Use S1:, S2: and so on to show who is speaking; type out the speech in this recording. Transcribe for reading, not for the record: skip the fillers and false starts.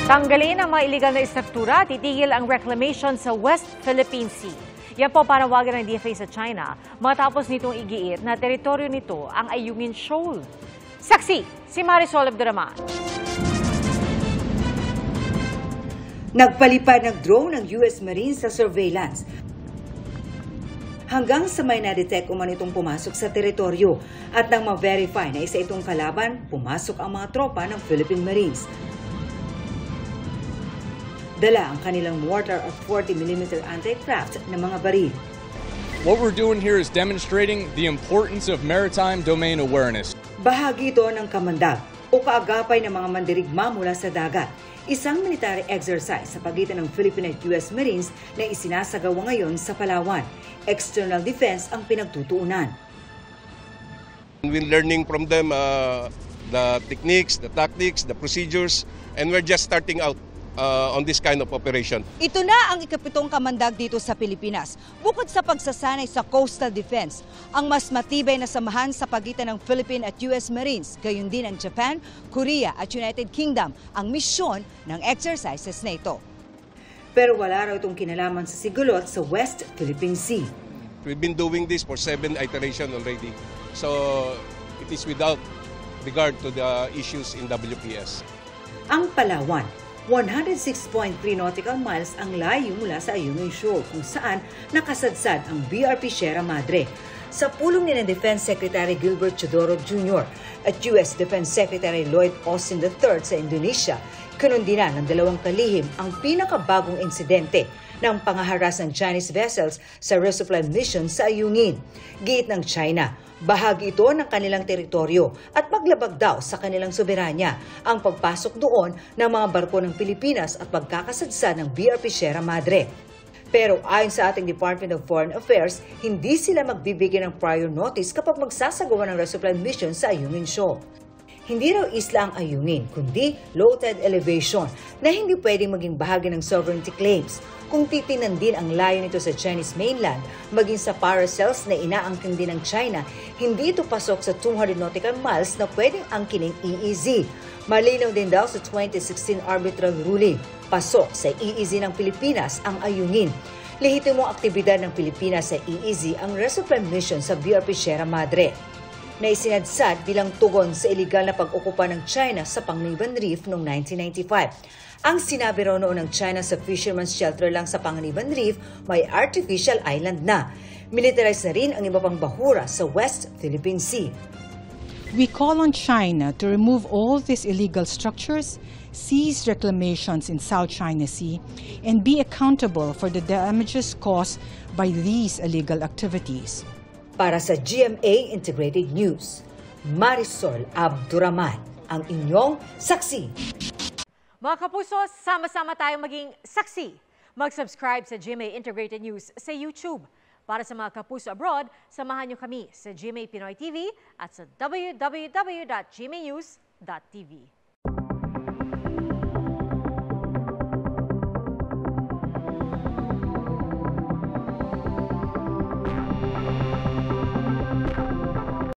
S1: Tanggalin ang mga illegal na istruktura at itigil ang reclamation sa West Philippine Sea. Yan po panawagan ng DFA sa China matapos nitong igiit na teritoryo nito ang Ayungin Shoal. Saksi, si Marisol Abduraman.
S2: Nagpalipad ng drone ng US Marines sa surveillance hanggang sa may na-detect umano itong pumasok sa teritoryo at nang ma-verify na isa itong kalaban, pumasok ang mga tropa ng Philippine Marines. Dala ang kanilang mortar at 40mm anti-craft na mga baril.
S3: What we're doing here is demonstrating the importance of maritime domain awareness.
S2: Bahagi ito ng kamandag o kaagapay ng mga mandirigma mula sa dagat. Isang military exercise sa pagitan ng Philippine at US Marines na isinasagawa ngayon sa Palawan. External defense ang pinagtutuunan.
S4: We're learning from them the techniques, the tactics, the procedures, and we're just starting out on this kind of operation.
S5: Ito na ang ikapitong kamandag dito sa Pilipinas. Bukod sa pagsasanay sa coastal defense, ang mas matibay na samahan sa pagitan ng Philippine at US Marines, gayon din ang Japan, Korea at United Kingdom ang misyon ng exercises na ito.
S2: Pero wala raw itong kinalaman sa sigulot sa West Philippine Sea.
S4: We've been doing this for 7 iterations already. So it is without regard to the issues in WPS.
S2: Ang Palawan, 106.3 nautical miles ang layo mula sa Ayungin Shoal kung saan nakasadsad ang BRP Sierra Madre. Sa pulong ni Defense Secretary Gilbert Chodoro Jr. at US Defense Secretary Lloyd Austin III sa Indonesia, kinundinan ng dalawang kalihim ang pinakabagong insidente ng pangaharas ng Chinese vessels sa resupply mission sa Ayungin. Giit ng China, bahagi ito ng kanilang teritoryo at maglabag daw sa kanilang soberanya ang pagpasok doon ng mga barko ng Pilipinas at pagkakasadsa ng BRP Sierra Madre. Pero ayon sa ating Department of Foreign Affairs, hindi sila magbibigay ng prior notice kapag magsasagawa ng resupply mission sa Ayungin Shoal. Hindi raw isla ang Ayungin, kundi low tide elevation na hindi pwedeng maging bahagi ng sovereignty claims. Kung titinan din ang layo nito sa Chinese mainland, maging sa paracels na inaangkin din ng China, hindi ito pasok sa 200 nautical miles na pwedeng angkinin EEZ. Malinaw din daw sa 2016 arbitral ruling, pasok sa EEZ ng Pilipinas ang Ayungin. Lehitimong aktibidad ng Pilipinas sa EEZ ang resupply mission sa BRP Sierra Madre, na isinadsad bilang tugon sa iligal na pag-okupa ng China sa Panganiban Reef noong 1995. Ang sinabi raw noon ng China sa fisherman's shelter lang sa Panganiban Reef, may artificial island na. Militarized na rin ang iba pang bahura sa West Philippine Sea.
S6: We call on China to remove all these illegal structures, cease reclamations in South China Sea, and be accountable for the damages caused by these illegal activities.
S2: Para sa GMA Integrated News, Marisol Abduraman, ang inyong saksi.
S1: Mga kapuso, sama-sama tayong maging saksi. Mag-subscribe sa GMA Integrated News sa YouTube. Para sa mga kapuso abroad, samahan niyo kami sa GMA Pinoy TV at sa www.gmanews.tv.